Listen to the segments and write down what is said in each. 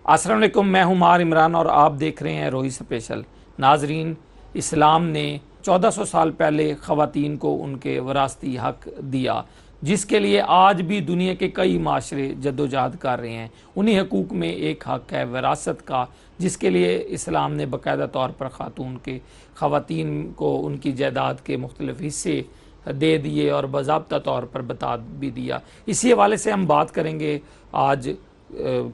السلام علیکم، میں ہوں مار عمران اور آپ دیکھ رہے ہیں روہی اسپیشل۔ ناظرین، اسلام نے 1400 سال پہلے خواتین کو ان کے وراثتی حق دیا، جس کے لیے آج بھی دنیا کے کئی معاشرے جدوجہد کر رہے ہیں۔ انہی حقوق میں ایک حق ہے وراثت کا، جس کے لیے اسلام نے باقاعدہ طور پر خواتین کو ان کی جائیداد کے مختلف حصے دے دیے اور باضابطہ طور پر بتا بھی دیا۔ اسی حوالے سے ہم بات کریں گے آج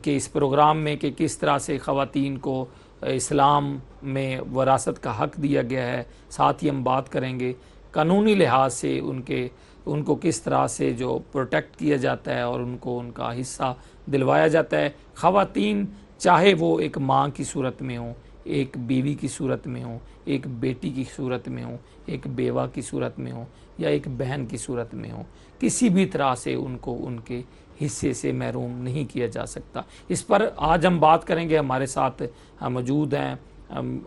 کہ اس پروگرام میں کہ کس طرح سے خواتین کو اسلام میں وراثت کا حق دیا گیا ہے۔ ساتھ ہی ہم بات کریں گے قانونی لحاظ سے ان کو کس طرح سے جو پروٹیکٹ کیا جاتا ہے اور ان کو ان کا حصہ دلوایا جاتا ہے۔ خواتین چاہے وہ ایک ماں کی صورت میں ہوں، ایک بیوی کی صورت میں ہوں، ایک بیٹی کی صورت میں ہوں، ایک بیوہ کی صورت میں ہوں یا ایک بہن کی صورت میں ہوں، کسی بھی طرح سے ان کو ان کے حصے سے محروم نہیں کیا جا سکتا۔ اس پر آج ہم بات کریں گے۔ ہمارے ساتھ موجود ہیں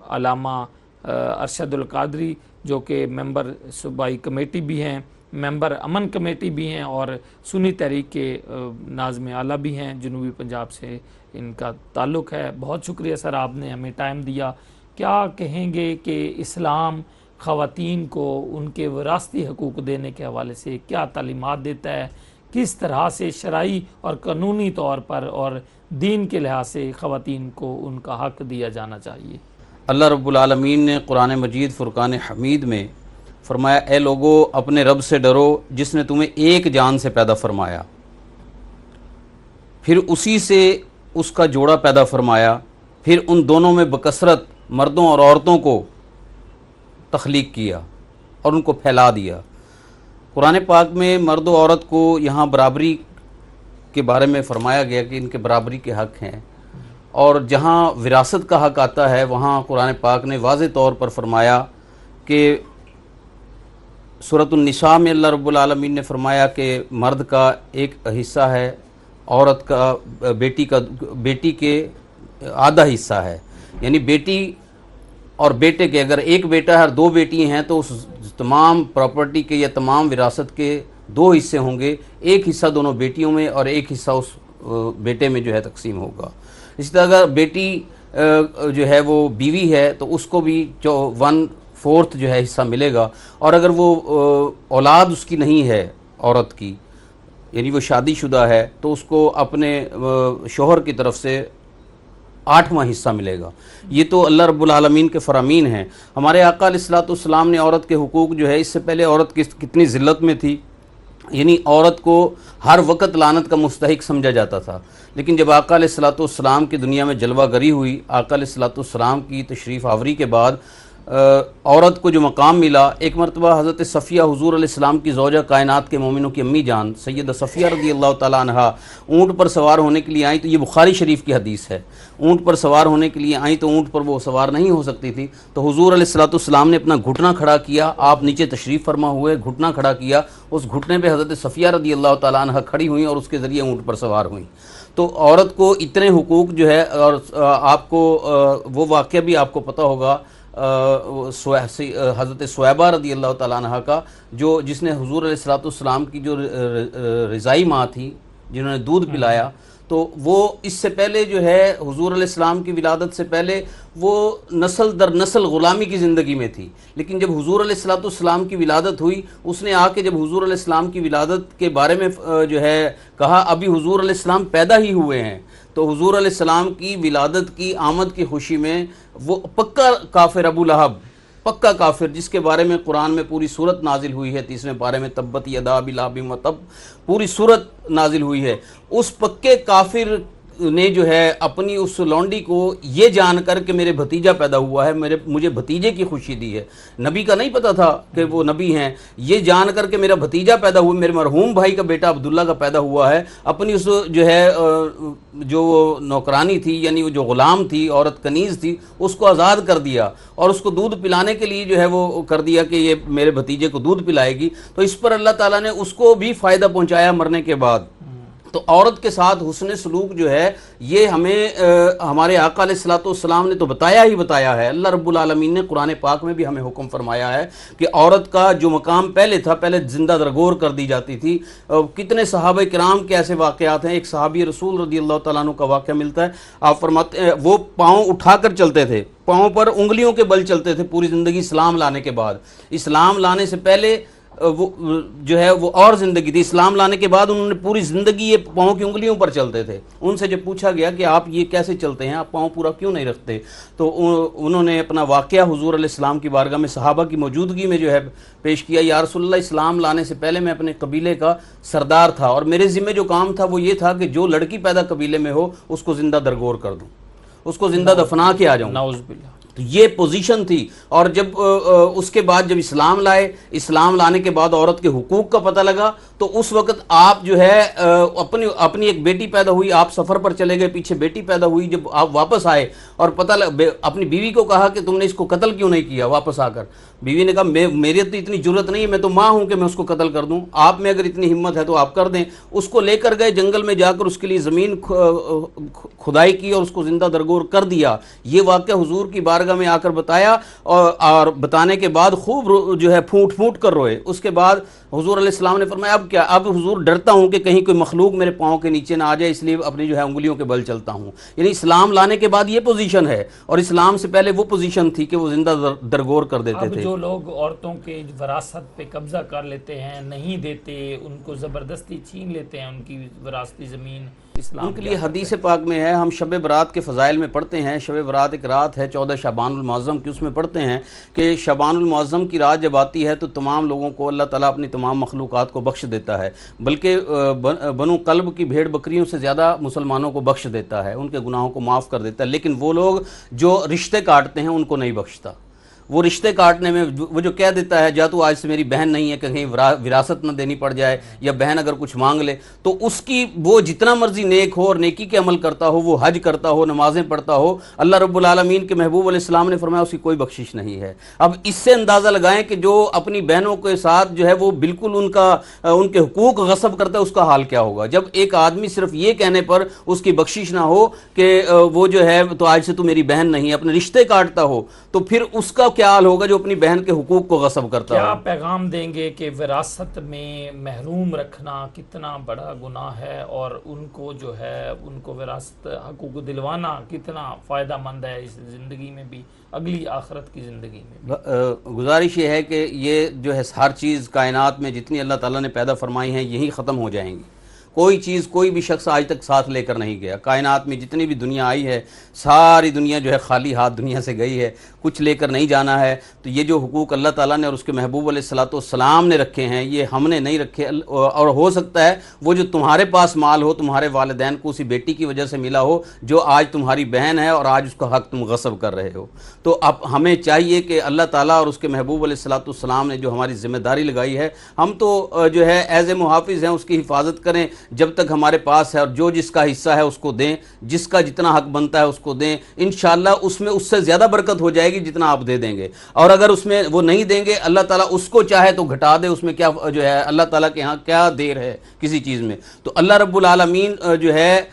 علامہ ارشد القادری، جو کہ ممبر صوبائی کمیٹی بھی ہیں، ممبر امن کمیٹی بھی ہیں اور سنی تحریک کے ناظم اعلیٰ بھی ہیں۔ جنوبی پنجاب سے ان کا تعلق ہے۔ بہت شکریہ سر، آپ نے ہمیں ٹائم دیا۔ کیا کہیں گے کہ اسلام خواتین کو ان کے وراثتی حقوق دینے کے حوالے سے کیا تعلیمات دیتا ہے؟ کس طرح سے شرعی اور قانونی طور پر اور دین کے لحاظ سے خواتین کو ان کا حق دیا جانا چاہیے؟ اللہ رب العالمین نے قرآن مجید فرقان حمید میں فرمایا، اے لوگو اپنے رب سے ڈرو جس نے تمہیں ایک جان سے پیدا فرمایا، پھر اسی سے اس کا جوڑا پیدا فرمایا، پھر ان دونوں میں بکثرت مردوں اور عورتوں کو تخلیق کیا اور ان کو پھیلا دیا۔ قرآن پاک میں مرد و عورت کو یہاں برابری کے بارے میں فرمایا گیا کہ ان کے برابری کے حق ہیں، اور جہاں وراثت کا حق آتا ہے وہاں قرآن پاک نے واضح طور پر فرمایا کہ سورۃ النساء میں اللہ رب العالمین نے فرمایا کہ مرد کا ایک حصہ ہے، عورت کا بیٹی کے آدھا حصہ ہے، یعنی بیٹی اور بیٹے کے اگر ایک بیٹا ہے اور دو بیٹی ہیں تو اس تمام پراپرٹی کے یا تمام وراثت کے دو حصے ہوں گے، ایک حصہ دونوں بیٹیوں میں اور ایک حصہ اس بیٹے میں جو ہے تقسیم ہوگا۔ اسی طرح اگر بیٹی جو ہے وہ بیوی ہے تو اس کو بھی 1/4 جو ہے حصہ ملے گا، اور اگر وہ اولاد اس کی نہیں ہے عورت کی، یعنی وہ شادی شدہ ہے، تو اس کو اپنے شوہر کی طرف سے 8واں حصہ ملے گا۔ یہ تو اللہ رب العالمین کے فرامین ہیں۔ ہمارے آقا علیہ الصلوۃ والسلام نے عورت کے حقوق جو ہے، اس سے پہلے عورت کتنی ذلت میں تھی، یعنی عورت کو ہر وقت لعنت کا مستحق سمجھا جاتا تھا، لیکن جب آقا علیہ الصلوۃ والسلام کی دنیا میں جلوہ گری ہوئی، آقا علیہ الصلوۃ والسلام کی تشریف آوری کے بعد عورت کو جو مقام ملا، ایک مرتبہ حضرت صفیہ حضور علیہ السلام کی زوجہ کائنات کے مومنوں کی امی جان سیدہ صفیہ رضی اللہ تعالیٰ عنہا اونٹ پر سوار ہونے کے لیے آئیں، تو یہ بخاری شریف کی حدیث ہے، اونٹ پر سوار ہونے کے لیے آئیں تو اونٹ پر وہ سوار نہیں ہو سکتی تھی، تو حضور علیہ الصلوۃ والسلام نے اپنا گھٹنا کھڑا کیا، آپ نیچے تشریف فرما ہوئے، گھٹنا کھڑا کیا، اس گھٹنے پہ حضرت صفیہ رضی اللہ تعالیٰ عنہا کھڑی ہوئیں اور اس کے ذریعے اونٹ پر سوار ہوئیں۔ تو عورت کو اتنے حقوق جو ہے، اور آپ کو وہ واقعہ بھی آپ کو پتہ ہوگا حضرت صہیبہ رضی اللہ تعالیٰ عنہ کا، جس نے حضور علیہ الصلوۃ والسلام کی جو رضائی ماں تھی، جنہوں نے دودھ پلایا، تو وہ اس سے پہلے جو ہے حضور علیہ السلام کی ولادت سے پہلے وہ نسل در نسل غلامی کی زندگی میں تھی، لیکن جب حضور علیہ الصلوۃ والسلام کی ولادت ہوئی، اس نے آ کے جب حضور علیہ السلام کی ولادت کے بارے میں جو ہے کہا، ابھی حضور علیہ السلام پیدا ہی ہوئے ہیں، تو حضور علیہ السلام کی ولادت کی آمد کی خوشی میں وہ پکا کافر ابو لہب، پکا کافر، جس کے بارے میں قرآن میں پوری سورت نازل ہوئی ہے، 30ویں پارے میں تبت یدا ابی لہب وتب پوری سورت نازل ہوئی ہے، اس پکے کافر نے جو ہے اپنی اس لونڈی کو یہ جان کر کہ میرے بھتیجا پیدا ہوا ہے، مجھے بھتیجے کی خوشی دی ہے، نبی کا نہیں پتا تھا کہ وہ نبی ہیں، یہ جان کر کہ میرا بھتیجا پیدا ہوا، میرے مرحوم بھائی کا بیٹا عبداللہ کا پیدا ہوا ہے، اپنی اس جو ہے جو نوکرانی تھی، یعنی وہ جو غلام تھی، عورت کنیز تھی، اس کو آزاد کر دیا اور اس کو دودھ پلانے کے لیے جو ہے وہ کر دیا کہ یہ میرے بھتیجے کو دودھ پلائے گی، تو اس پر اللہ تعالیٰ نے اس کو بھی فائدہ پہنچایا مرنے کے بعد، تو عورت کے ساتھ حسن سلوک جو ہے یہ ہمیں ہمارے آقا علیہ الصلوۃ والسلام نے تو بتایا ہی بتایا ہے. اللہ رب العالمین نے قرآن پاک میں بھی ہمیں حکم فرمایا ہے کہ عورت کا جو مقام پہلے تھا، پہلے زندہ درگور کر دی جاتی تھی. کتنے صحابہ کرام کے ایسے واقعات ہیں. ایک صحابی رسول رضی اللہ تعالیٰ عنہ کا واقعہ ملتا ہے. آپ فرماتے ہیں وہ پاؤں اٹھا کر چلتے تھے، پاؤں پر انگلیوں کے بل چلتے تھے پوری زندگی اسلام لانے کے بعد. اسلام لانے سے پہلے وہ جو ہے وہ اور زندگی تھی. اسلام لانے کے بعد انہوں نے پوری زندگی یہ پاؤں کی انگلیوں پر چلتے تھے. ان سے جب پوچھا گیا کہ آپ یہ کیسے چلتے ہیں، آپ پاؤں پورا کیوں نہیں رکھتے، تو انہوں نے اپنا واقعہ حضور علیہ السلام کی بارگاہ میں صحابہ کی موجودگی میں جو ہے پیش کیا. یا رسول اللہ، اسلام لانے سے پہلے میں اپنے قبیلے کا سردار تھا اور میرے ذمہ جو کام تھا وہ یہ تھا کہ جو لڑکی پیدا قبیلے میں ہو اس کو زندہ درگور کر دوں، اس کو زندہ دفنا کے آ جاؤں. نعوذ باللہ. تو یہ پوزیشن تھی. اور جب اس کے بعد جب اسلام لائے، اسلام لانے کے بعد عورت کے حقوق کا پتہ لگا، تو اس وقت آپ جو ہے اپنی ایک بیٹی پیدا ہوئی، آپ سفر پر چلے گئے، پیچھے بیٹی پیدا ہوئی. جب آپ واپس آئے اور اپنی بیوی کو کہا کہ تم نے اس کو قتل کیوں نہیں کیا، واپس آ کر بیوی نے کہا میری تو اتنی جرت نہیں ہے، میں تو ماں ہوں کہ میں اس کو قتل کر دوں، آپ میں اگر اتنی ہمت ہے تو آپ کر دیں. اس کو لے کر گئے جنگل میں، جا کر اس کے لیے زمین کھدائی کی اور اس کو زندہ درگور کر دیا. یہ واقعہ حضور کی بارگاہ میں آ کر بتایا اور بتانے کے بعد خوب جو ہے پھوٹ پھوٹ کر روئے. اس کے بعد حضور علیہ السلام نے فرمایا اب کیا، اب حضور ڈرتا ہوں کہ کہیں کوئی مخلوق میرے پاؤں کے نیچے نہ آ جائے، اس لیے اپنی جو ہے انگلیوں کے بل چلتا ہوں. یعنی اسلام لانے کے بعد یہ پوزیشن ہے، اور اسلام سے پہلے وہ پوزیشن تھی کہ وہ زندہ درگور کر دیتے تھے. جو لوگ عورتوں کے وراثت پہ قبضہ کر لیتے ہیں، نہیں دیتے، ان کو زبردستی چھین لیتے ہیں ان کی وراثتی زمین، اسلام ان کے لیے حدیث پاک میں ہے، ہم شب برات کے فضائل میں پڑھتے ہیں. شب برات ایک رات ہے 14 شعبان المعظم کی، اس میں پڑھتے ہیں کہ شعبان المعظم کی رات جب آتی ہے تو تمام لوگوں کو اللہ تعالیٰ اپنی تمام مخلوقات کو بخش دیتا ہے، بلکہ بنو قلب کی بھیڑ بکریوں سے زیادہ مسلمانوں کو بخش دیتا ہے، ان کے گناہوں کو معاف کر دیتا ہے. لیکن وہ لوگ جو رشتے کاٹتے ہیں ان کو نہیں بخشتا. وہ رشتے کاٹنے میں وہ جو کہہ دیتا ہے جا تو آج سے میری بہن نہیں ہے، کہیں وراثت نہ دینی پڑ جائے، یا بہن اگر کچھ مانگ لے تو اس کی وہ جتنا مرضی نیک ہو اور نیکی کے عمل کرتا ہو، وہ حج کرتا ہو، نمازیں پڑھتا ہو، اللہ رب العالمین کے محبوب علیہ السلام نے فرمایا اس کی کوئی بخشش نہیں ہے. اب اس سے اندازہ لگائیں کہ جو اپنی بہنوں کے ساتھ جو ہے وہ بالکل ان کے حقوق غصب کرتا ہے، اس کا حال کیا ہوگا. جب ایک آدمی صرف یہ کہنے پر اس کی بخشش نہ ہو کہ وہ جو ہے تو آج سے تو میری بہن نہیں ہے، اپنے رشتے کاٹتا ہو، تو پھر اس کا کیا حال ہوگا جو اپنی بہن کے حقوق کو غصب کرتا ہے. کیا پیغام دیں گے کہ وراثت میں محروم رکھنا کتنا بڑا گناہ ہے، اور ان کو جو ہے ان کو وراثت حقوق دلوانا کتنا فائدہ مند ہے اس زندگی میں بھی، اگلی آخرت کی زندگی میں بھی؟ گزارش یہ ہے کہ یہ جو ہے ہر چیز کائنات میں جتنی اللہ تعالیٰ نے پیدا فرمائی ہیں یہی ختم ہو جائیں گی. کوئی چیز کوئی بھی شخص آج تک ساتھ لے کر نہیں گیا. کائنات میں جتنی بھی دنیا آئی ہے ساری دنیا جو ہے خالی ہاتھ دنیا سے گئی ہے، کچھ لے کر نہیں جانا ہے. تو یہ جو حقوق اللہ تعالیٰ نے اور اس کے محبوب علیہ الصلوۃ والسلام نے رکھے ہیں یہ ہم نے نہیں رکھے. اور ہو سکتا ہے وہ جو تمہارے پاس مال ہو تمہارے والدین کو اسی بیٹی کی وجہ سے ملا ہو جو آج تمہاری بہن ہے اور آج اس کا حق تم غصب کر رہے ہو. تو اب ہمیں چاہیے کہ اللہ تعالیٰ اور اس کے محبوب علیہ الصلوۃ والسلام نے جو ہماری ذمہ داری لگائی ہے ہم تو جو ہے ایز اے محافظ ہیں اس کی حفاظت کریں جب تک ہمارے پاس ہے، اور جو جس کا حصہ ہے اس کو دیں، جس کا جتنا حق بنتا ہے اس کو دیں. انشاءاللہ اس میں اس سے زیادہ برکت ہو جائے گی جتنا آپ دے دیں گے. اور اگر اس میں وہ نہیں دیں گے اللہ تعالیٰ اس کو چاہے تو گھٹا دے، اس میں کیا جو ہے اللہ تعالیٰ کے ہاں کیا دیر ہے کسی چیز میں. تو اللہ رب العالمین جو ہے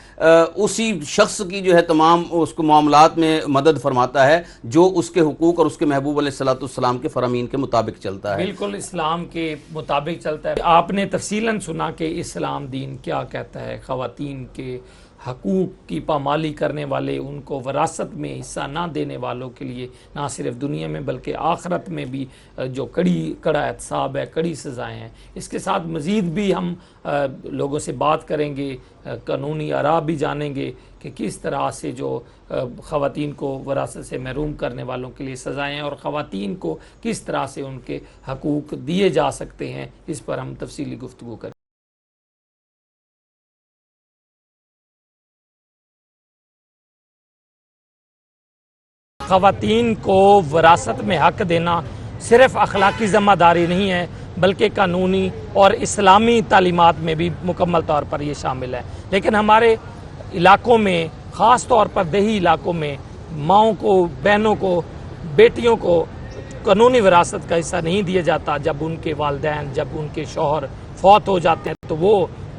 اسی شخص کی جو ہے تمام اس کو معاملات میں مدد فرماتا ہے جو اس کے حقوق اور اس کے محبوب علیہ الصلوۃ والسلام کے فرامین کے مطابق چلتا ہے. بالکل اسلام کے مطابق چلتا ہے. آپ نے تفصیلاً سنا کہ اسلام دین کیا کہتا ہے خواتین کے حقوق کی پامالی کرنے والے، ان کو وراثت میں حصہ نہ دینے والوں کے لیے نہ صرف دنیا میں بلکہ آخرت میں بھی جو کڑا احتساب ہے، کڑی سزائیں ہیں. اس کے ساتھ مزید بھی ہم لوگوں سے بات کریں گے، قانونی آراء بھی جانیں گے کہ کس طرح سے جو خواتین کو وراثت سے محروم کرنے والوں کے لیے سزائیں ہیں اور خواتین کو کس طرح سے ان کے حقوق دیے جا سکتے ہیں. اس پر ہم تفصیلی گفتگو کریں. خواتین کو وراثت میں حق دینا صرف اخلاقی ذمہ داری نہیں ہے بلکہ قانونی اور اسلامی تعلیمات میں بھی مکمل طور پر یہ شامل ہے. لیکن ہمارے علاقوں میں خاص طور پر دیہی علاقوں میں ماؤں کو، بہنوں کو، بیٹیوں کو قانونی وراثت کا حصہ نہیں دیا جاتا. جب ان کے والدین، جب ان کے شوہر فوت ہو جاتے ہیں تو وہ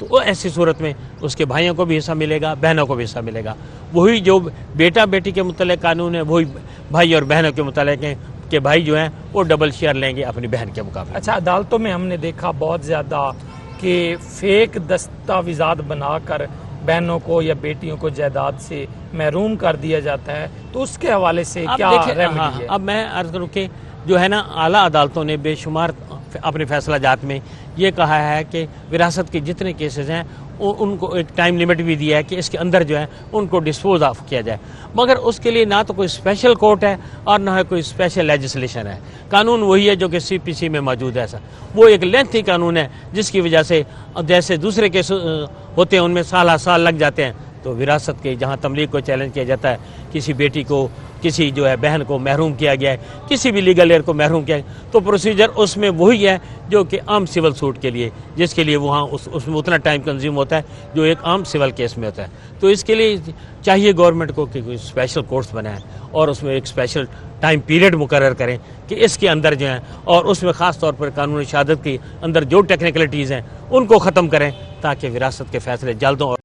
تو ایسی صورت میں اس کے بھائیوں کو بھی حصہ ملے گا, بہنوں کو بھی حصہ ملے گا. وہی جو بیٹا بیٹی کے متعلق قانون ہے وہی بھائی اور بہنوں کے متعلق ہیں کہ بھائی جو ہیں وہ ڈبل شیئر لیں گے اپنی بہن کے مقابلے. اچھا, عدالتوں میں ہم نے دیکھا بہت زیادہ کہ فیک دستاویزات بنا کر بہنوں کو یا بیٹیوں کو جائیداد سے محروم کر دیا جاتا ہے, تو اس کے حوالے سے کیا ریمیڈی ہے؟ اب میں عرض کروں کہ جو ہے نا اعلیٰ عدالتوں نے بے شمار اپنے فیصلہ جات میں یہ کہا ہے کہ وراثت کے جتنے کیسز ہیں ان کو ایک ٹائم لیمٹ بھی دیا ہے کہ اس کے اندر جو ہے ان کو ڈسپوز آف کیا جائے, مگر اس کے لیے نہ تو کوئی اسپیشل کورٹ ہے اور نہ ہے کوئی اسپیشل لیجسلیشن ہے. قانون وہی ہے جو کہ سی پی سی میں موجود ہے. ایسا وہ ایک لینتھی قانون ہے جس کی وجہ سے جیسے دوسرے کیس ہوتے ہیں ان میں سالہ سال لگ جاتے ہیں, تو وراثت کے جہاں تملیغ کو چیلنج کیا جاتا ہے, کسی بیٹی کو کسی جو ہے بہن کو محروم کیا گیا ہے, کسی بھی لیگل ایئر کو محروم کیا ہے, تو پروسیجر اس میں وہی ہے جو کہ عام سول سوٹ کے لیے, جس کے لیے وہاں اس میں اتنا ٹائم کنزیوم ہوتا ہے جو ایک عام سول کیس میں ہوتا ہے. تو اس کے لیے چاہیے گورنمنٹ کو کہ کوئی اسپیشل کورس بنائیں اور اس میں ایک اسپیشل ٹائم پیریڈ مقرر کریں کہ اس کے اندر جو ہیں, اور اس میں خاص طور پر قانون شہادت کے اندر جو ٹیکنیکلٹیز ہیں ان کو ختم کریں تاکہ وراثت کے فیصلے جلد ہوں.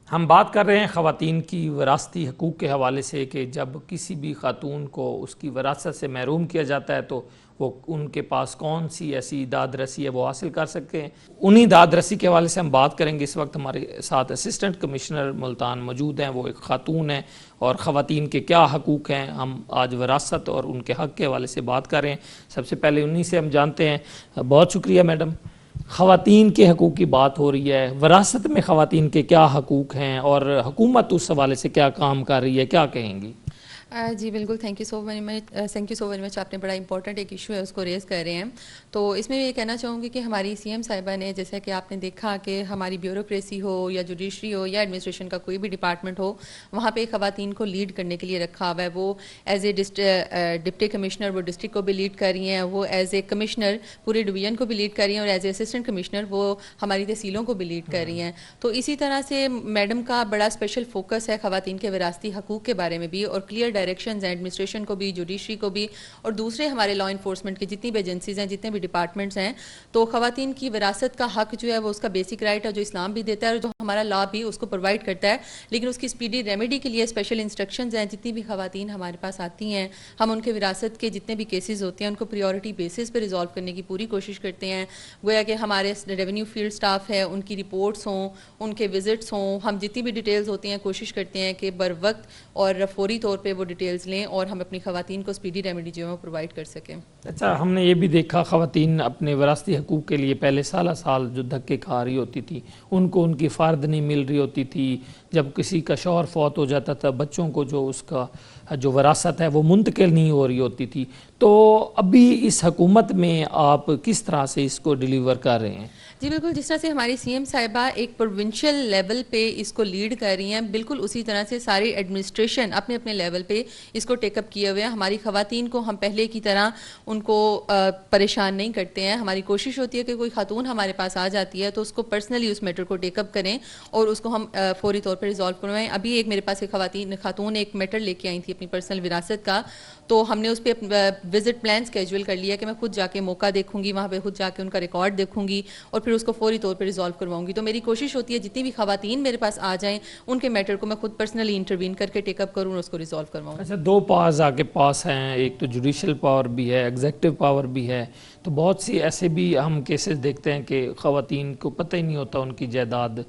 ہم بات کر رہے ہیں خواتین کی وراثتی حقوق کے حوالے سے کہ جب کسی بھی خاتون کو اس کی وراثت سے محروم کیا جاتا ہے تو وہ ان کے پاس کون سی ایسی داد رسی ہے وہ حاصل کر سکتے ہیں. انہی داد رسی کے حوالے سے ہم بات کریں گے. اس وقت ہمارے ساتھ اسسٹنٹ کمشنر ملتان موجود ہیں, وہ ایک خاتون ہیں, اور خواتین کے کیا حقوق ہیں ہم آج وراثت اور ان کے حق کے حوالے سے بات کر رہے ہیں. سب سے پہلے انہی سے ہم جانتے ہیں. بہت شکریہ میڈم. خواتین کے حقوق کی بات ہو رہی ہے, وراثت میں خواتین کے کیا حقوق ہیں اور حکومت اس حوالے سے کیا کام کر رہی ہے, کیا کہیں گی؟ جی بالکل, thank you so very much. آپ نے بڑا امپورٹنٹ ایک ایشو ہے اس کو ریز کر رہے ہیں. تو اس میں یہ کہنا چاہوں گی کہ ہماری سی ایم صاحبہ نے, جیسا کہ آپ نے دیکھا کہ ہماری بیوروکریسی ہو یا جوڈیشری ہو یا ایڈمنسٹریشن کا کوئی بھی ڈپارٹمنٹ ہو, وہاں پہ خواتین کو لیڈ کرنے کے لیے رکھا ہوا ہے. وہ ایز اے ڈپٹی کمشنر وہ ڈسٹرکٹ کو بھی لیڈ کر رہی ہیں, وہ ایز اے کمشنر پورے ڈویژن کو بھی لیڈ کر رہی ہیں, اور ایز اے اسسٹنٹ کمشنر وہ ہماری تحصیلوں کو بھی لیڈ کر رہی ہیں. تو اسی طرح سے میڈم کا بڑا اسپیشل فوکس ہے خواتین کے وراثتی حقوق کے بارے میں بھی, اور کلیئر ڈائریکشنز ہیں ایڈمنسٹریشن کو بھی, جوڈیشری کو بھی, اور دوسرے ہمارے لا انفورسمنٹ کی جتنی بھی ایجنسیز ہیں, جتنے بھی ڈپارٹمنٹس ہیں. تو خواتین کی وراثت کا حق جو ہے وہ اس کا بیسک رائٹ ہے جو اسلام بھی دیتا ہے اور جو ہمارا لا بھی اس کو پرووائڈ کرتا ہے. لیکن اس کی اسپیڈی ریمیڈی کے لیے اسپیشل انسٹرکشنز ہیں. جتنی بھی خواتین ہمارے پاس آتی ہیں, ہم ان کے وراثت کے جتنے بھی کیسز ہوتے ہیں ان کو پریورٹی بیسس پہ ریزالو کرنے کی پوری کوشش کرتے ہیں. گویا کہ ہمارے ریونیو فیلڈ سٹاف ہے, ان کی رپورٹس ہوں, ان کے وزٹس ہوں, ہم جتنی بھی ڈیٹیلز ہوتی ہیں کوشش کرتے ہیں کہ بر وقت اور فوری طور پہ وہ ڈیٹیلز لیں اور ہم اپنی خواتین کو اسپیڈی ریمیڈی جو ہے وہ پرووائڈ کر سکیں. اچھا, ہم نے یہ بھی دیکھا خواتین اپنے وراثتی حقوق کے لیے پہلے سالہ سال جو دھکے کھا رہی ہوتی تھی, ان کو ان کی فرد نہیں مل رہی ہوتی تھی. جب کسی کا شوہر فوت ہو جاتا تھا, بچوں کو جو اس کا جو وراثت ہے وہ منتقل نہیں ہو رہی ہوتی تھی. تو ابھی اس حکومت میں آپ کس طرح سے اس کو ڈیلیور کر رہے ہیں؟ جی بالکل, جس طرح سے ہماری سی ایم صاحبہ ایک پروونشل لیول پہ اس کو لیڈ کر رہی ہیں, بالکل اسی طرح سے ساری ایڈمنسٹریشن اپنے اپنے لیول پہ اس کو ٹیک اپ کیے ہوئے ہیں. ہماری خواتین کو ہم پہلے کی طرح ان کو پریشان نہیں کرتے ہیں. ہماری کوشش ہوتی ہے کہ کوئی خاتون ہمارے پاس آ جاتی ہے تو اس کو پرسنلی اس میٹر کو ٹیک اپ کریں اور اس کو ہم فوری طور پہ ریزالو کروائیں. ابھی ایک میرے پاس ایک خاتون ایک میٹر لے کے آئی تھی اپنی پرسنل وراثت کا, تو ہم نے اس پہ وزٹ پلان اسکیجول کر لیا کہ میں خود جا کے موقع دیکھوں گی, وہاں پہ خود جا کے ان کا ریکارڈ دیکھوں گی اور پھر اس کو فوری طور پہ ریزالو کرواؤں گی. تو میری کوشش ہوتی ہے جتنی بھی خواتین میرے پاس آ جائیں ان کے میٹر کو میں خود پرسنلی انٹروین کر کے ٹیک اپ کروں اور اس کو ریزالو کرواؤں. اچھا, دو پاورز آپ کے پاس ہیں, ایک تو جوڈیشل پاور بھی ہے, ایگزیکٹو پاور بھی ہے. تو بہت سی ایسے بھی ہم کیسز دیکھتے ہیں کہ خواتین کو پتہ ہی نہیں ہوتا ان کی جائیداد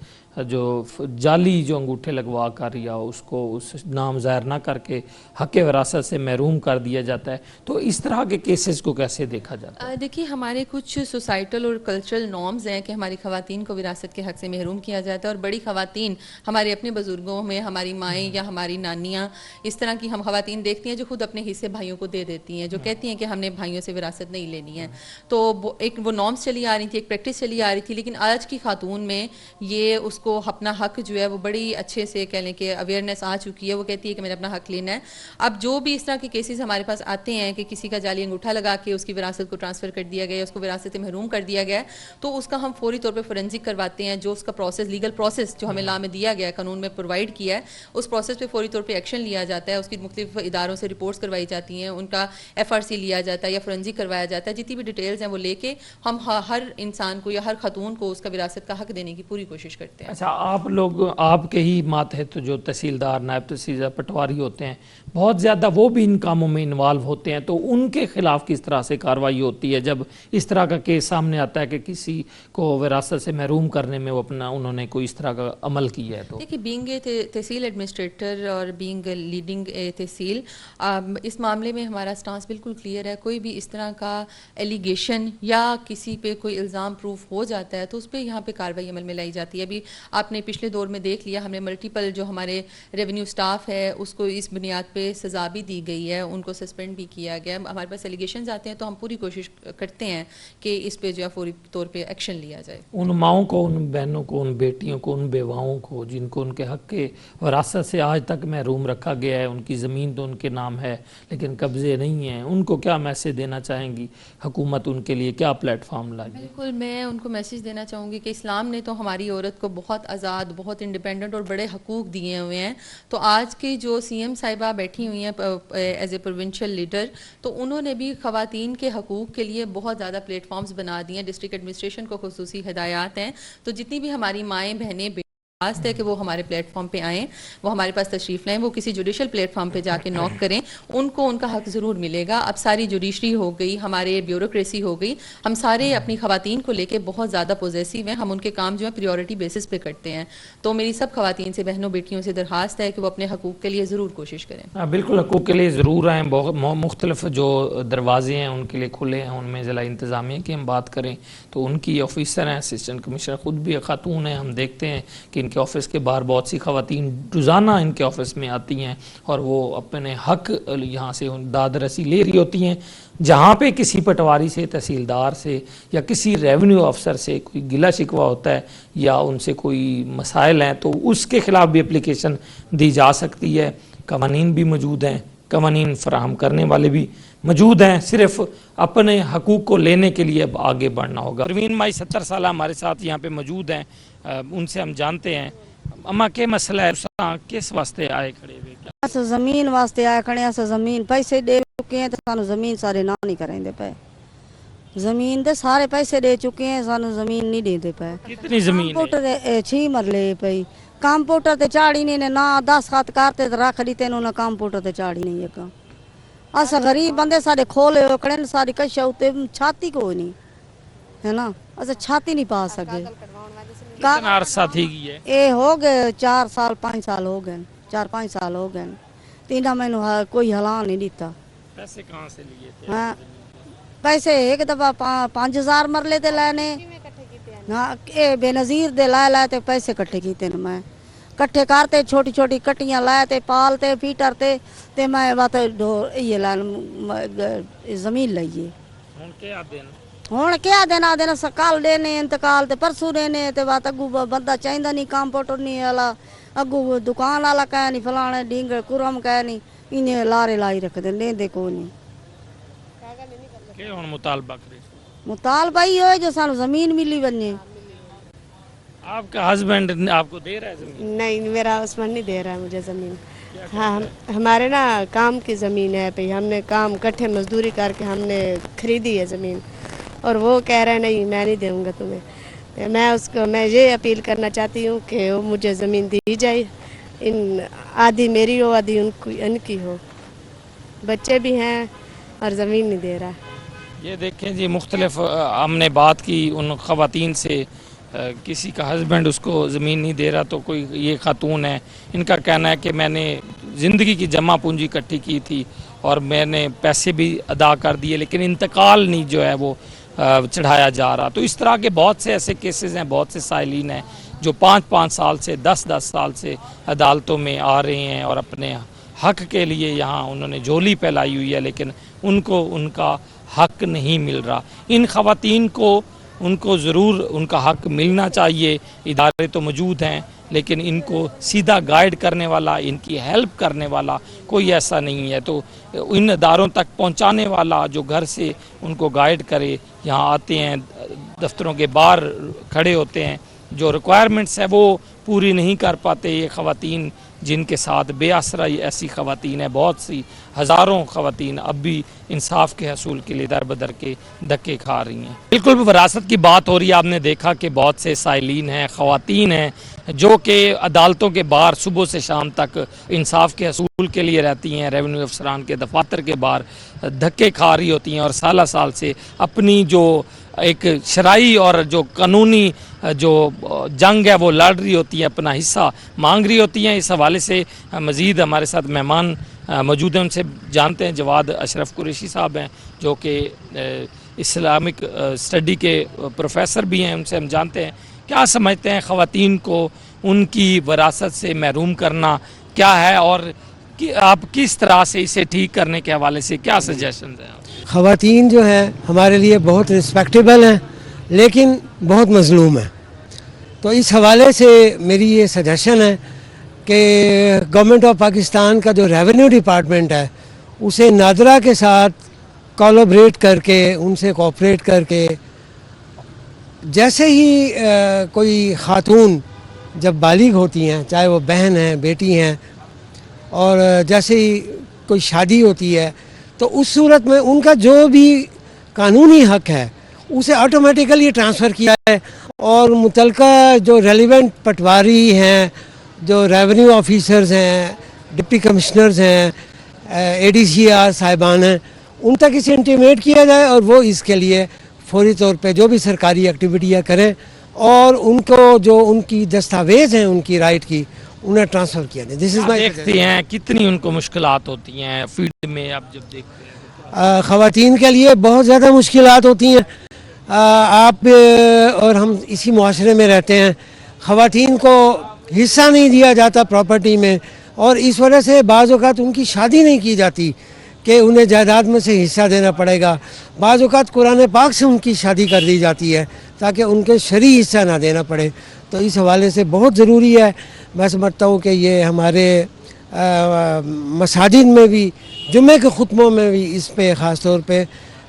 جو جعلی جو انگوٹھے لگوا کر یا اس کو اس نام ظاہر نہ کر کے حق وراثت سے محروم کر دیا جاتا ہے. تو اس طرح کے کیسز کو کیسے دیکھا جاتا ہے؟ دیکھیے, ہمارے کچھ سوسائٹل اور کلچرل نارمز ہیں کہ ہماری خواتین کو وراثت کے حق سے محروم کیا جاتا ہے, اور بڑی خواتین ہمارے اپنے بزرگوں میں ہماری مائیں یا ہماری نانیاں اس طرح کی ہم خواتین دیکھتی ہیں جو خود اپنے حصے بھائیوں کو دے دیتی ہیں, جو کہتی ہیں کہ ہم نے بھائیوں سے وراثت نہیں لینی ہے. تو ایک وہ نارمز چلی آ رہی تھی, ایک پریکٹس چلی آ رہی تھی, لیکن آج کی خاتون میں یہ اس کو اپنا حق جو ہے وہ بڑی اچھے سے کہہ لیں کہ اویئرنیس آ چکی ہے، وہ کہتی ہے کہ میں نے اپنا حق لینا ہے. اب جو بھی اس طرح کے کیسز ہمارے پاس آتے ہیں کہ کسی کا جعلی انگوٹھا لگا کے اس کی وراثت کو ٹرانسفر کر دیا گیا، اس کو وراثت سے محروم کر دیا گیا، تو اس کا ہم فوری طور پہ فورینزک کرواتے ہیں. جو اس کا پروسیس، لیگل پروسیس جو ہمیں لا میں دیا گیا ہے، قانون میں پرووائڈ کیا ہے، اس پروسیس پہ فوری طور پہ ایکشن لیا جاتا ہے. اس کی مختلف اداروں سے رپورٹس کروائی جاتی ہیں، ان کا FRC لیا جاتا ہے یا فورینزک کروایا جاتا ہے. جتنی بھی ڈیٹیلز ہیں وہ لے کے ہم ہر انسان کو یا ہر خاتون کو اس کا وراثت کا حق دینے کی پوری کوشش کرتے ہیں. اچھا، آپ لوگ، آپ کے ہی ماتحت جو تحصیلدار، نائب تحصیلدار، پٹواری ہوتے ہیں، بہت زیادہ وہ بھی ان کاموں میں انوالو ہوتے ہیں، تو ان کے خلاف کس طرح سے کارروائی ہوتی ہے جب اس طرح کا کیس سامنے آتا ہے کہ کسی کو وراثت سے محروم کرنے میں انہوں نے کوئی اس طرح کا عمل کیا ہے؟ تو دیکھیے، بینگ اے تحصیل ایڈمنسٹریٹر اور بینگ لیڈنگ اے تحصیل، اس معاملے میں ہمارا سٹانس بالکل کلیئر ہے. کوئی بھی اس طرح کا ایلیگیشن یا کسی پہ کوئی الزام پروف ہو جاتا ہے تو اس پہ یہاں پہ کارروائی عمل میں لائی جاتی ہے. ابھی آپ نے پچھلے دور میں دیکھ لیا، ہم نے ملٹیپل جو ہمارے ریونیو سٹاف ہے اس کو اس بنیاد پہ سزا بھی دی گئی ہے، ان کو سسپینڈ بھی کیا گیا. ہمارے پاس ایلیگیشنز آتے ہیں تو ہم پوری کوشش کرتے ہیں کہ اس پہ جو ہے فوری طور پہ ایکشن لیا جائے. ان ماؤں کو، ان بہنوں کو، ان بیٹیوں کو، ان بیواؤں کو جن کو ان کے حق کے وراثت سے آج تک محروم رکھا گیا ہے، ان کی زمین تو ان کے نام ہے لیکن قبضے نہیں ہیں، ان کو کیا میسج دینا چاہیں گی حکومت؟ ان کے لیے کیا پلیٹ فارم لائے؟ بالکل، میں ان کو میسج دینا چاہوں گی کہ اسلام نے تو ہماری عورت کو بہت آزاد، بہت انڈیپینڈنٹ اور بڑے حقوق دیے ہوئے ہیں. تو آج کی جو CM صاحبہ بیٹھی ہوئی ہیں ایز اے پروونشل لیڈر، تو انہوں نے بھی خواتین کے حقوق کے لیے بہت زیادہ پلیٹ فارمز بنا دی ہیں. ڈسٹرکٹ ایڈمنسٹریشن کو خصوصی ہدایات ہیں. تو جتنی بھی ہماری مائیں بہنیں ہے کہ وہ ہمارے پلیٹ فارم پہ آئیں، وہ ہمارے پاس تشریف لائیں، وہ کسی جوڈیشل پلیٹ فارم پہ جا کے نوک کریں، ان کو ان کا حق ضرور ملے گا. اب ساری جوڈیشری ہو گئی، ہمارے بیوروکریسی ہو گئی، ہم سارے اپنی خواتین کو لے کے بہت زیادہ پوزیسو ہیں. ہم ان کے کام جو ہے پریورٹی بیسس پہ کرتے ہیں. تو میری سب خواتین سے، بہنوں بیٹیوں سے درخواست ہے کہ وہ اپنے حقوق کے لیے ضرور کوشش کریں. بالکل، حقوق کے لیے ضرور آئیں. بہت مختلف جو دروازے ہیں ان کے لیے کھلے ہیں. ان میں ضلع انتظامیہ کی ہم بات کریں تو ان کی آفیسر ہیں، اسسٹنٹ کمشنر خود بھی خاتون ہیں. ہم دیکھتے ہیں کہ ان کے آفس کے باہر بہت سی خواتین روزانہ ان کے آفس میں آتی ہیں اور وہ اپنے حق یہاں سے داد رسی لے رہی ہوتی ہیں. جہاں پہ کسی پٹواری سے، تحصیلدار سے یا کسی ریونیو افسر سے کوئی گلہ شکوہ ہوتا ہے یا ان سے کوئی مسائل ہیں تو اس کے خلاف بھی اپلیکیشن دی جا سکتی ہے. قوانین بھی موجود ہیں، قوانین فراہم کرنے والے بھی موجود ہیں. صرف اپنے حقوق کو لینے کے لیے اب آگے بڑھنا ہوگا. پروین مائی 70 سالہ ہمارے ساتھ یہاں پہ موجود ہیں. ان سے ہم جانتے ہیں اما کیا مسئلہ ہے، کس واسطے آئے کھڑے ہوئے؟ زمین واسطے آئے کھڑے ہیں. زمین پیسے دے چکے ہیں تو سانو زمین سارے نہ نہیں کریں دے پے. زمین دے سارے پیسے دے چکے ہیں، سانو زمین نہیں دے دے پے. کتنی زمین ہے؟ کمپیوٹر 6 مرلے پئی. کمپیوٹر تے چاڑی نہیں نے، نہ 10 خط کرتے تے رکھ دیتے نہ کمپیوٹر تے چاڑی نہیں ہے. اسا غریب بندے سارے کھولے کھڑے نے، ساری کشا تے چھاتی کوئی نہیں ہے نا، اسا چھاتی نہیں پا سکے. کتنا عرصہ تھی گئی ہے؟ اے ہو گئے 4 سال 5 سال ہو گئے، 4-5 سال ہو گئے. تینا مینو کوئی ہلان نہیں دیتا. پیسے کہاں سے لیے تھے؟ ہاں، پیسے ایک دفعہ 5000 مرلے تے لینے، ہاں اے بے نظیر دے لائے تے پیسے کٹھے کیتے نے. میں کٹھے کرتے چھوٹی چھوٹی کٹیاں لائے تے پالتے پیٹرتے تے میں بات یہ لائن زمین لئیے. ہن کیا دن ہوں کیا دینا دینا سکال دینے انتقال تے پرسوں دینے تے بات اگو بندہ چاہیے نہیں، کمپیوٹر نہیں والا اگو دکان والا کہہ نہیں، فلانے ڈینگر کرم کہہ نہیں، انہیں لارے لائی رکھ دیں لیں دے کو نہیں. کہ ہن مطالبہ کرے؟ مطالبہ ہی ہوئے جو سانو زمین ملی بنے. آپ کا ہسبینڈ آپ کو دے رہا ہے زمین؟ نہیں، میرا ہسبینڈ نہیں دے رہا ہے مجھے زمین. ہاں، ہمارے نا کام کی زمین ہے پہ، ہم نے کام کٹھے مزدوری کر کے ہم نے خریدی ہے زمین، اور وہ کہہ رہے نہیں میں نہیں دوں گا تمہیں. میں یہ اپیل کرنا چاہتی ہوں کہ وہ مجھے زمین دی جائے. آدھی میری ہو، آدھی ان کی ہو. بچے بھی ہیں اور زمین نہیں دے رہا. یہ دیکھیں جی، مختلف ہم نے بات کی ان خواتین سے، کسی کا ہسبینڈ اس کو زمین نہیں دے رہا تو کوئی یہ خاتون ہے، ان کا کہنا ہے کہ میں نے زندگی کی جمع پونجی اکٹھی کی تھی اور میں نے پیسے بھی ادا کر دیے لیکن انتقال نہیں جو ہے وہ چڑھایا جا رہا. تو اس طرح کے بہت سے ایسے کیسز ہیں، بہت سے سائلین ہیں جو 5-5 سال سے 10-10 سال سے عدالتوں میں آ رہے ہیں اور اپنے حق کے لیے یہاں انہوں نے جھولی پھیلائی ہوئی ہے لیکن ان کو ان کا حق نہیں مل رہا. ان خواتین کو ان کو ضرور ان کا حق ملنا چاہیے. ادارے تو موجود ہیں لیکن ان کو سیدھا گائیڈ کرنے والا, ان کی ہیلپ کرنے والا کوئی ایسا نہیں ہے. تو ان اداروں تک پہنچانے والا جو گھر سے ان کو گائیڈ کرے, یہاں آتے ہیں, دفتروں کے باہر کھڑے ہوتے ہیں, جو ریکوائرمنٹس ہے وہ پوری نہیں کر پاتے یہ خواتین, جن کے ساتھ بے آسرا ایسی خواتین ہیں, بہت سی ہزاروں خواتین اب بھی انصاف کے حصول کے لیے در بدر کے دھکے کھا رہی ہیں. بالکل وراثت کی بات ہو رہی ہے. آپ نے دیکھا کہ بہت سے سائلین ہیں, خواتین ہیں جو کہ عدالتوں کے باہر صبح سے شام تک انصاف کے حصول کے لیے رہتی ہیں, ریونیو افسران کے دفاتر کے باہر دھکے کھا رہی ہوتی ہیں اور سالہ سال سے اپنی جو ایک شرعی اور جو قانونی جو جنگ ہے وہ لڑ رہی ہوتی ہے, اپنا حصہ مانگ رہی ہوتی ہیں. اس حوالے سے مزید ہمارے ساتھ مہمان موجود ہیں, ان سے جانتے ہیں. جواد اشرف قریشی صاحب ہیں جو کہ اسلامک اسٹڈی کے پروفیسر بھی ہیں, ان سے ہم جانتے ہیں کیا سمجھتے ہیں خواتین کو ان کی وراثت سے محروم کرنا کیا ہے اور آپ کس طرح سے اسے ٹھیک کرنے کے حوالے سے کیا سجیشنز ہیں. خواتین جو ہیں ہمارے لیے بہت رسپیکٹیبل ہیں لیکن بہت مظلوم ہیں. تو اس حوالے سے میری یہ سجیشن ہے کہ گورنمنٹ آف پاکستان کا جو ریونیو ڈپارٹمنٹ ہے اسے نادرا کے ساتھ کولابریٹ کر کے, ان سے کوآپریٹ کر کے, جیسے ہی کوئی خاتون جب بالغ ہوتی ہیں, چاہے وہ بہن ہیں, بیٹی ہیں, اور جیسے ہی کوئی شادی ہوتی ہے تو اس صورت میں ان کا جو بھی قانونی حق ہے اسے آٹومیٹیکلی ٹرانسفر کیا ہے, اور متعلقہ جو ریلیونٹ پٹواری ہیں, جو ریونیو آفیسرز ہیں, ڈپٹی کمشنرز ہیں, ADCR صاحبان ہیں, ان تک اسے انٹیمیٹ کیا جائے اور وہ اس کے لیے فوری طور پہ جو بھی سرکاری ایکٹیویٹیاں کریں اور ان کو جو ان کی دستاویز ہیں ان کی رائٹ کی انہیں ٹرانسفر کیا جائے. دس از مائی. دیکھتے ہیں کتنی ان کو مشکلات ہوتی ہیں فیلڈ میں, آپ جب دیکھتے ہیں خواتین کے لیے بہت زیادہ مشکلات ہوتی ہیں. آپ اور ہم اسی معاشرے میں رہتے ہیں, خواتین کو حصہ نہیں دیا جاتا پراپرٹی میں, اور اس وجہ سے بعض اوقات ان کی شادی نہیں کی جاتی کہ انہیں جائیداد میں سے حصہ دینا پڑے گا. بعض اوقات قرآن پاک سے ان کی شادی کر دی جاتی ہے تاکہ ان کے شرعی حصہ نہ دینا پڑے. تو اس حوالے سے بہت ضروری ہے. میں سمجھتا ہوں کہ یہ ہمارے مساجد میں بھی, جمعے کے خطبوں میں بھی اس پہ خاص طور پہ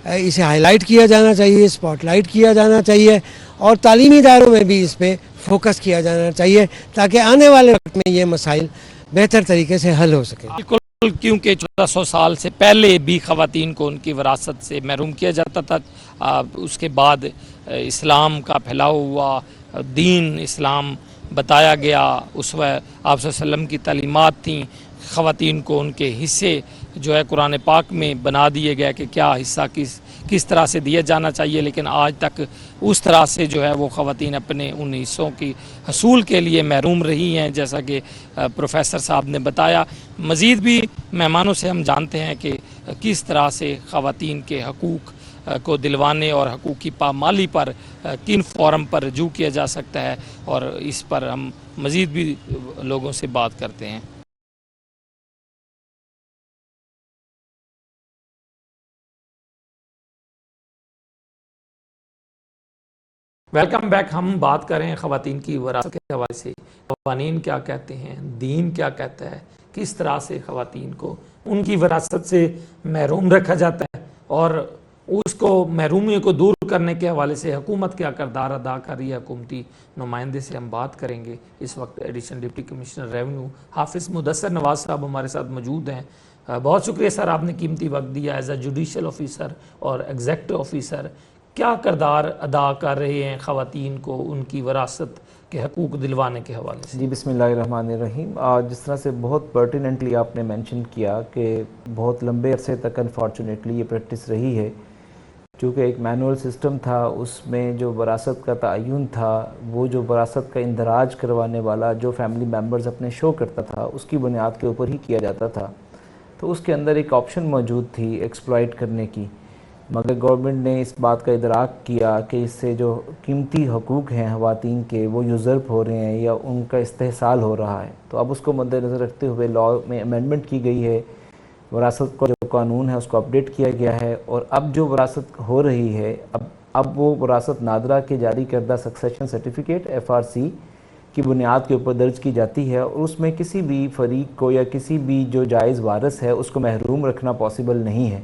اسے ہائی لائٹ کیا جانا چاہیے, اسپاٹ لائٹ کیا جانا چاہیے, اور تعلیمی اداروں میں بھی اس پہ فوکس کیا جانا چاہیے تاکہ آنے والے وقت میں یہ مسائل بہتر طریقے سے حل ہو سکے. بالکل, کیونکہ 1400 سال سے پہلے بھی خواتین کو ان کی وراثت سے محروم کیا جاتا تھا. اس کے بعد اسلام کا پھیلاؤ ہوا, دین اسلام بتایا گیا, اس وقت آپ صلی اللہ علیہ وسلم کی تعلیمات تھیں, خواتین کو ان کے حصے جو ہے قرآن پاک میں بنا دیے گئے کہ کیا حصہ کس طرح سے دیا جانا چاہیے. لیکن آج تک اس طرح سے جو ہے وہ خواتین اپنے ان حصوں کی حصول کے لیے محروم رہی ہیں, جیسا کہ پروفیسر صاحب نے بتایا. مزید بھی مہمانوں سے ہم جانتے ہیں کہ کس طرح سے خواتین کے حقوق کو دلوانے اور حقوق کی پامالی پر کن فورم پر رجوع کیا جا سکتا ہے, اور اس پر ہم مزید بھی لوگوں سے بات کرتے ہیں. Welcome back. ہم بات کر رہے ہیں خواتین کی وراثت کے حوالے سے. قوانین کیا کہتے ہیں, دین کیا کہتا ہے, کس طرح سے خواتین کو ان کی وراثت سے محروم رکھا جاتا ہے, اور اس کو محرومی کو دور کرنے کے حوالے سے حکومت کیا کردار ادا کر رہی ہے. حکومتی نمائندے سے ہم بات کریں گے. اس وقت ایڈیشنل ڈپٹی کمشنر ریونیو حافظ مدثر نواز صاحب ہمارے ساتھ موجود ہیں. بہت شکریہ سر, آپ نے قیمتی وقت دیا. ایز اے جوڈیشل آفیسر اور ایگزیکٹو آفیسر کیا کردار ادا کر رہے ہیں خواتین کو ان کی وراثت کے حقوق دلوانے کے حوالے سے؟ جی بسم اللہ الرحمن الرحیم. جس طرح سے بہت پرٹیننٹلی آپ نے مینشن کیا کہ بہت لمبے عرصے تک انفارچونیٹلی یہ پریکٹس رہی ہے, چونکہ ایک مینول سسٹم تھا, اس میں جو وراثت کا تعین تھا, وہ جو وراثت کا اندراج کروانے والا جو فیملی ممبرز اپنے شو کرتا تھا اس کی بنیاد کے اوپر ہی کیا جاتا تھا. تو اس کے اندر ایک آپشن موجود تھی ایکسپلائٹ کرنے کی, مگر گورنمنٹ نے اس بات کا ادراک کیا کہ اس سے جو قیمتی حقوق ہیں خواتین کے وہ یوزرپ ہو رہے ہیں یا ان کا استحصال ہو رہا ہے. تو اب اس کو مد نظر رکھتے ہوئے لاء میں امینڈمنٹ کی گئی ہے, وراثت کا جو قانون ہے اس کو اپڈیٹ کیا گیا ہے, اور اب جو وراثت ہو رہی ہے اب اب وہ وراثت نادرہ کے جاری کردہ سکسیشن سرٹیفکیٹ FRC کی بنیاد کے اوپر درج کی جاتی ہے، اور اس میں کسی بھی فریق کو یا کسی بھی جو جائز وارث ہے اس کو محروم رکھنا پاسبل نہیں ہے۔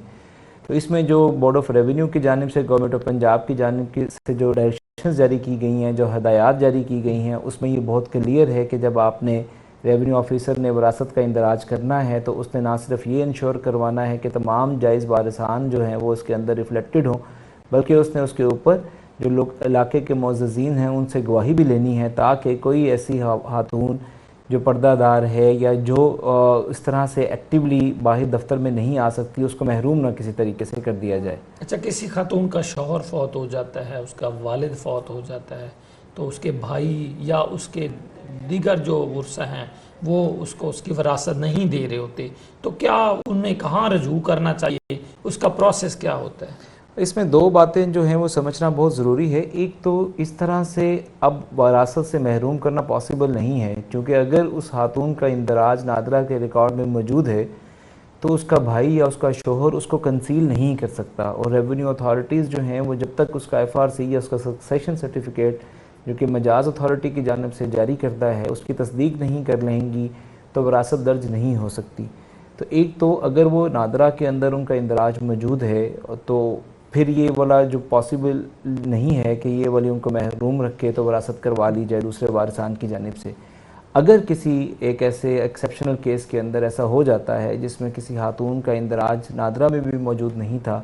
تو اس میں جو بورڈ آف ریونیو کی جانب سے، گورنمنٹ آف پنجاب کی جانب سے جو ڈائریکشنز جاری کی گئی ہیں، جو ہدایات جاری کی گئی ہیں، اس میں یہ بہت کلیئر ہے کہ جب آپ نے ریونیو آفیسر نے وراثت کا اندراج کرنا ہے تو اس نے نہ صرف یہ انشور کروانا ہے کہ تمام جائز وارثان جو ہیں وہ اس کے اندر ریفلیکٹڈ ہوں، بلکہ اس نے اس کے اوپر جو لوگ علاقے کے معززین ہیں ان سے گواہی بھی لینی ہے، تاکہ کوئی ایسی خاتون جو پردہ دار ہے یا جو اس طرح سے ایکٹیولی باہر دفتر میں نہیں آ سکتی، اس کو محروم نہ کسی طریقے سے کر دیا جائے۔ اچھا، کسی خاتون کا شوہر فوت ہو جاتا ہے، اس کا والد فوت ہو جاتا ہے، تو اس کے بھائی یا اس کے دیگر جو ورثہ ہیں وہ اس کو اس کی وراثت نہیں دے رہے ہوتے، تو کیا انہیں کہاں رجوع کرنا چاہیے؟ اس کا پروسیس کیا ہوتا ہے؟ اس میں دو باتیں جو ہیں وہ سمجھنا بہت ضروری ہے۔ ایک تو اس طرح سے اب وراثت سے محروم کرنا پاسبل نہیں ہے، کیونکہ اگر اس خاتون کا اندراج نادرہ کے ریکارڈ میں موجود ہے تو اس کا بھائی یا اس کا شوہر اس کو کنسیل نہیں کر سکتا، اور ریونیو اتھارٹیز جو ہیں وہ جب تک اس کا FRC یا اس کا سکسیشن سرٹیفکیٹ جو کہ مجاز اتھارٹی کی جانب سے جاری کردہ ہے اس کی تصدیق نہیں کر لیں گی تو وراثت درج نہیں ہو سکتی۔ تو ایک تو اگر وہ نادرہ کے اندر ان کا اندراج موجود ہے تو پھر یہ والا جو پاسبل نہیں ہے کہ یہ والی ان کو محروم رکھے تو وراثت کروا لی جائے دوسرے وارثان کی جانب سے۔ اگر کسی ایک ایسے ایکسیپشنل کیس کے اندر ایسا ہو جاتا ہے جس میں کسی خاتون کا اندراج نادرہ میں بھی موجود نہیں تھا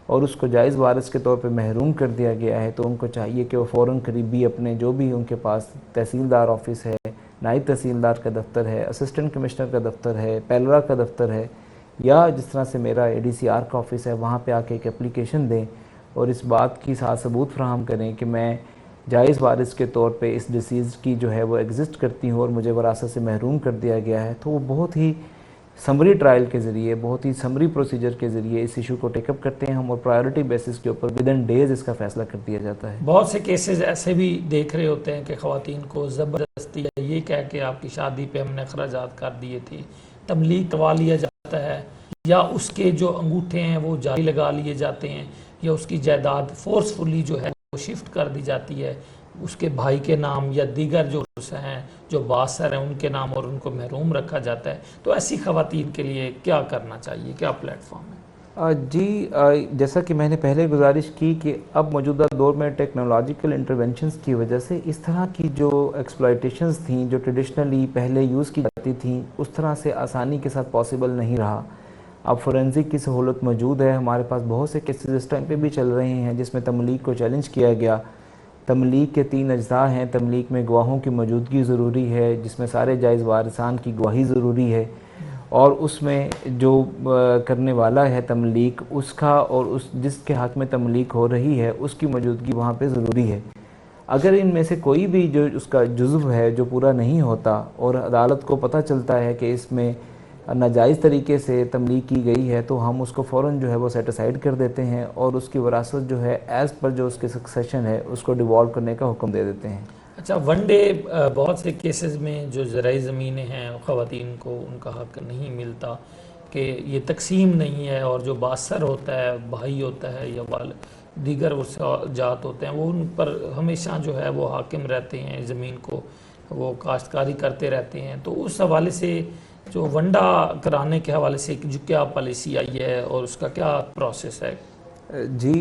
اور اس کو جائز وارث کے طور پہ محروم کر دیا گیا ہے، تو ان کو چاہیے کہ وہ فوراً قریبی اپنے جو بھی ان کے پاس تحصیلدار آفس ہے، نائب تحصیلدار کا دفتر ہے، اسسٹنٹ کمشنر کا دفتر ہے، پیلرا کا دفتر ہے، یا جس طرح سے میرا ADCR کا آفس ہے، وہاں پہ آ کے ایک اپلیکیشن دیں اور اس بات کی ساتھ ثبوت فراہم کریں کہ میں جائز وارث کے طور پہ اس ڈیسیز کی جو ہے وہ ایگزسٹ کرتی ہوں اور مجھے وراثت سے محروم کر دیا گیا ہے، تو وہ بہت ہی سمری ٹرائل کے ذریعے، بہت ہی سمری پروسیجر کے ذریعے اس ایشو کو ٹیک اپ کرتے ہیں ہم، اور پرائیورٹی بیسس کے اوپر ودن ڈیز اس کا فیصلہ کر دیا جاتا ہے۔ بہت سے کیسز ایسے بھی دیکھ رہے ہوتے ہیں کہ خواتین کو زبردستی یہ کہہ کے آپ کی شادی پہ ہم نے اخراجات کر دیے تھے، تملیغ کروا لیا جاتا ہے، یا اس کے جو انگوٹھے ہیں وہ جاری لگا لیے جاتے ہیں، یا اس کی جائیداد فورسفلی جو ہے وہ شفٹ کر دی جاتی ہے اس کے بھائی کے نام یا دیگر جو ورثہ ہیں جو باثر ہیں ان کے نام، اور ان کو محروم رکھا جاتا ہے۔ تو ایسی خواتین کے لیے کیا کرنا چاہیے، کیا پلیٹ فارم ہے؟ جی، جیسا کہ میں نے پہلے گزارش کی کہ اب موجودہ دور میں ٹیکنالوجیکل انٹرونشنز کی وجہ سے اس طرح کی جو ایکسپلائٹیشنز تھیں جو ٹریڈیشنلی پہلے یوز کی جاتی تھیں اس طرح سے آسانی کے ساتھ پاسبل نہیں رہا۔ اب فورینزک کی سہولت موجود ہے، ہمارے پاس بہت سے کیسز اس ٹائم پہ بھی چل رہے ہیں جس میں تملیغ کو چیلنج کیا گیا۔ تملیغ کے 3 اجزاء ہیں۔ تملیغ میں گواہوں کی موجودگی ضروری ہے جس میں سارے جائز وارثان کی گواہی ضروری ہے، اور اس میں جو کرنے والا ہے تملیغ اس کا اور اس جس کے حق میں تملیغ ہو رہی ہے اس کی موجودگی وہاں پہ ضروری ہے۔ اگر ان میں سے کوئی بھی جو اس کا جزو ہے جو پورا نہیں ہوتا اور عدالت کو پتہ چلتا ہے کہ اس میں ناجائز طریقے سے تملیغ کی گئی ہے، تو ہم اس کو فوراً جو ہے وہ سیٹ اسائیڈ کر دیتے ہیں اور اس کی وراثت جو ہے ایز پر جو اس کے سکسیشن ہے اس کو ڈیوالو کرنے کا حکم دے دیتے ہیں۔ اچھا، ون ڈے بہت سے کیسز میں جو زرعی زمینیں ہیں خواتین کو ان کا حق نہیں ملتا کہ یہ تقسیم نہیں ہے، اور جو باثر ہوتا ہے، بھائی ہوتا ہے یا دیگر جات ہوتے ہیں وہ ان پر ہمیشہ جو ہے وہ حاکم رہتے ہیں، زمین کو وہ کاشتکاری کرتے رہتے ہیں۔ تو اس حوالے سے جو ونڈا کرانے کے حوالے سے جو کیا پالیسی آئی ہے اور اس کا کیا پروسیس ہے؟ جی،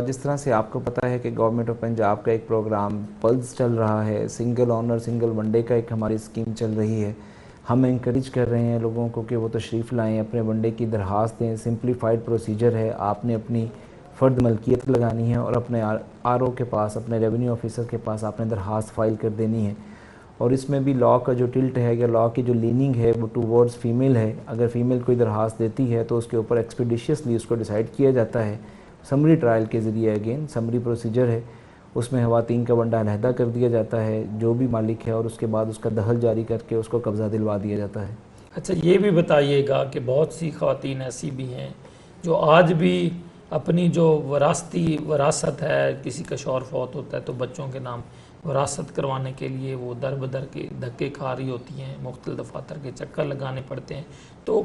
جس طرح سے آپ کو پتہ ہے کہ گورنمنٹ آف پنجاب کا ایک پروگرام پلس چل رہا ہے، single owner single one day کا ایک ہماری اسکیم چل رہی ہے۔ ہم انکریج کر رہے ہیں لوگوں کو کہ وہ تشریف لائیں، اپنے ون ڈے کی درخواست دیں۔ سمپلیفائڈ پروسیجر ہے، آپ نے اپنی فرد ملکیت لگانی ہے اور اپنے RO کے پاس، اپنے ریونیو آفیسر کے پاس آپ نے درخواست فائل کر دینی ہے۔ اور اس میں بھی لاء کا جو ٹلٹ ہے یا لاء کی جو لیننگ ہے وہ ٹوورڈز فیمیل ہے۔ اگر فیمیل کوئی درخواست دیتی ہے تو اس کے اوپر ایکسپیڈیشیسلی اس کو ڈیسائیڈ کیا جاتا ہے سمری ٹرائل کے ذریعے، اگین سمری پروسیجر ہے، اس میں خواتین کا ونڈا علیحدہ کر دیا جاتا ہے جو بھی مالک ہے، اور اس کے بعد اس کا دخل جاری کر کے اس کو قبضہ دلوا دیا جاتا ہے۔ اچھا، یہ بھی بتائیے گا کہ بہت سی خواتین ایسی بھی ہیں جو آج بھی اپنی جو وراثت ہے، کسی کا شوہر فوت ہوتا ہے تو بچوں کے نام وراثت کروانے کے لیے وہ در بدر کے دھکے کھا رہی ہوتی ہیں، مختلف دفاتر کے چکر لگانے پڑتے ہیں۔ تو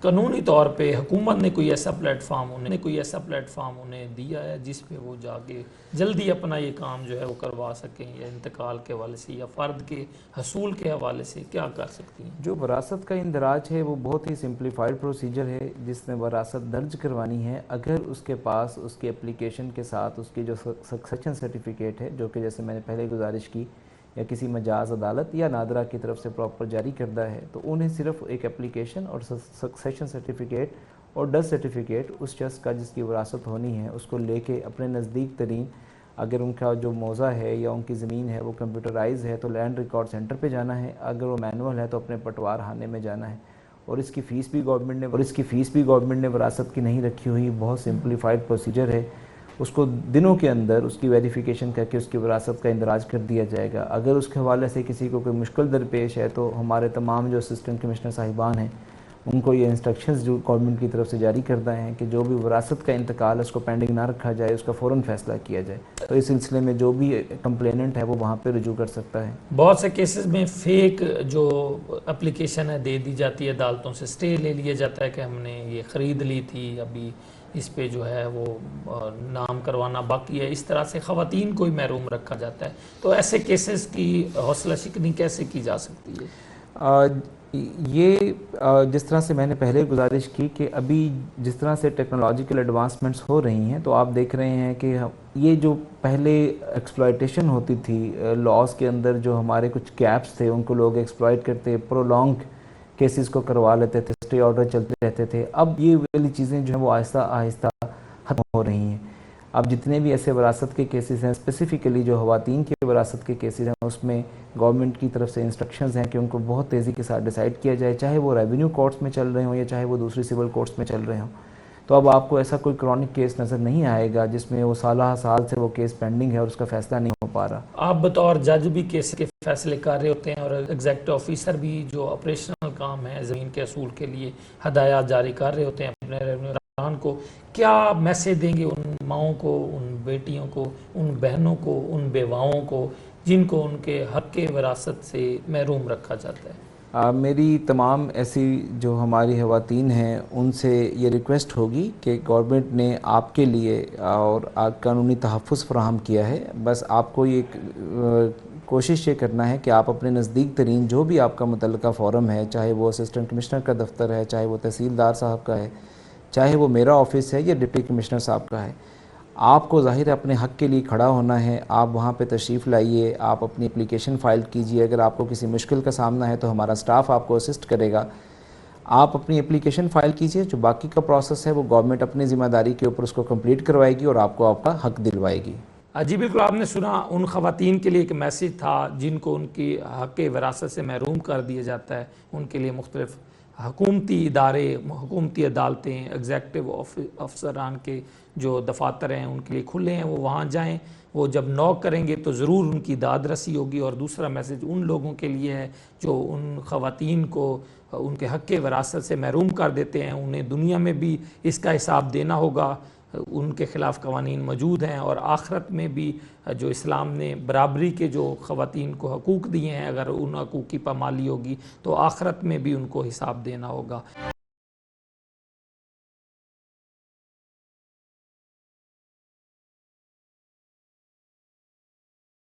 قانونی طور پہ حکومت نے کوئی ایسا پلیٹ فارم انہیں دیا ہے جس پہ وہ جا کے جلدی اپنا یہ کام جو ہے وہ کروا سکیں، یا انتقال کے حوالے سے یا فرد کے حصول کے حوالے سے کیا کر سکتی ہیں؟ جو وراثت کا اندراج ہے وہ بہت ہی سمپلیفائڈ پروسیجر ہے، جس نے وراثت درج کروانی ہے اگر اس کے پاس اس کی اپلیکیشن کے ساتھ اس کی جو سکسیشن سرٹیفکیٹ ہے، جو کہ جیسے میں نے پہلے گزارش کی یا کسی مجاز عدالت یا نادرہ کی طرف سے پراپر جاری کردہ ہے، تو انہیں صرف ایک اپلیکیشن اور سکسیشن سرٹیفکیٹ اور ڈیتھ سرٹیفکیٹ اس شخص کا جس کی وراثت ہونی ہے اس کو لے کے اپنے نزدیک ترین، اگر ان کا جو موضع ہے یا ان کی زمین ہے وہ کمپیوٹرائز ہے تو لینڈ ریکارڈ سینٹر پہ جانا ہے، اگر وہ مینول ہے تو اپنے پٹوار خانے میں جانا ہے، اور اس کی فیس بھی گورنمنٹ نے وراثت کی نہیں رکھی ہوئی، بہت سمپلیفائڈ پروسیجر ہے، اس کو دنوں کے اندر اس کی ویریفیکیشن کر کے اس کی وراثت کا اندراج کر دیا جائے گا۔ اگر اس کے حوالے سے کسی کو کوئی مشکل درپیش ہے تو ہمارے تمام جو اسسٹنٹ کمشنر صاحبان ہیں ان کو یہ انسٹرکشنز جو گورنمنٹ کی طرف سے جاری کردہ ہیں کہ جو بھی وراثت کا انتقال اس کو پینڈنگ نہ رکھا جائے، اس کا فوراً فیصلہ کیا جائے، تو اس سلسلے میں جو بھی کمپلیننٹ ہے وہ وہاں پہ رجوع کر سکتا ہے۔ بہت سے کیسز میں فیک جو اپلیکیشن ہے دے دی جاتی ہے، عدالتوں سے سٹے لے لیا جاتا ہے کہ ہم نے یہ خرید لی تھی، ابھی اس پہ جو ہے وہ نام کروانا باقی ہے، اس طرح سے خواتین کو ہی محروم رکھا جاتا ہے، تو ایسے کیسز کی حوصلہ شکنی کیسے کی جا سکتی ہے؟ یہ جس طرح سے میں نے پہلے گزارش کی کہ ابھی جس طرح سے ٹیکنالوجیکل ایڈوانسمنٹس ہو رہی ہیں تو آپ دیکھ رہے ہیں کہ یہ جو پہلے ایکسپلائٹیشن ہوتی تھی لاز کے اندر، جو ہمارے کچھ گیپس تھے ان کو لوگ ایکسپلائٹ کرتے، پرولونگ کیسز کو کروا لیتے تھے، اسٹے آرڈر چلتے رہتے تھے، اب یہ والی چیزیں جو ہیں وہ آہستہ آہستہ ختم ہو رہی ہیں۔ اب جتنے بھی ایسے وراثت کے کیسز ہیں، اسپیسیفکلی جو خواتین کے وراثت کے کیسز ہیں، اس میں گورنمنٹ کی طرف سے انسٹرکشنز ہیں کہ ان کو بہت تیزی کے ساتھ ڈیسائیڈ کیا جائے، چاہے وہ ریونیو کورٹس میں چل رہے ہوں یا چاہے وہ دوسری سول کورٹس میں چل رہے ہوں۔ تو اب آپ کو ایسا کوئی کرونک کیس نظر نہیں آئے گا جس میں وہ سالہ سال سے وہ کیس پینڈنگ ہے اور اس کا فیصلہ نہیں ہو پا رہا۔ آپ بطور جج بھی کیس کے فیصلے کر رہے ہوتے ہیں اور ایگزیکٹو آفیسر بھی جو آپریشنل کام ہے زمین کے اصول کے لیے ہدایات جاری کر رہے ہوتے ہیں اپنے ریونیو کو، کیا میسیج دیں گے ان ماؤں کو، ان بیٹیوں کو، ان بہنوں کو، ان بیواؤں کو جن کو ان کے حق کے وراثت سے محروم رکھا جاتا ہے؟ میری تمام ایسی جو ہماری خواتین ہیں ان سے یہ ریکویسٹ ہوگی کہ گورنمنٹ نے آپ کے لیے اور قانونی تحفظ فراہم کیا ہے، بس آپ کو یہ کوشش یہ کرنا ہے کہ آپ اپنے نزدیک ترین جو بھی آپ کا متعلقہ فورم ہے، چاہے وہ اسسٹنٹ کمشنر کا دفتر ہے، چاہے وہ تحصیلدار صاحب کا ہے، چاہے وہ میرا آفس ہے یا ڈپٹی کمشنر صاحب کا ہے، آپ کو ظاہر ہے اپنے حق کے لیے کھڑا ہونا ہے، آپ وہاں پہ تشریف لائیے، آپ اپنی اپلیکیشن فائل کیجئے، اگر آپ کو کسی مشکل کا سامنا ہے تو ہمارا سٹاف آپ کو اسسٹ کرے گا، آپ اپنی اپلیکیشن فائل کیجئے، جو باقی کا پروسیس ہے وہ گورنمنٹ اپنی ذمہ داری کے اوپر اس کو کمپلیٹ کروائے گی اور آپ کو آپ کا حق دلوائے گی۔ جی بالکل، آپ نے سنا ان خواتین کے لیے ایک میسیج تھا جن کو ان کی حق وراثت سے محروم کر دیا جاتا ہے، ان کے لیے مختلف حکومتی ادارے، حکومتی عدالتیں، ایگزیکٹو افسران کے جو دفاتر ہیں ان کے لیے کھلے ہیں، وہ وہاں جائیں، وہ جب نوک کریں گے تو ضرور ان کی داد رسی ہوگی۔ اور دوسرا میسیج ان لوگوں کے لیے ہے جو ان خواتین کو ان کے حق وراثت سے محروم کر دیتے ہیں، انہیں دنیا میں بھی اس کا حساب دینا ہوگا، ان کے خلاف قوانین موجود ہیں، اور آخرت میں بھی جو اسلام نے برابری کے جو خواتین کو حقوق دیے ہیں، اگر ان حقوق کی پامالی ہوگی تو آخرت میں بھی ان کو حساب دینا ہوگا۔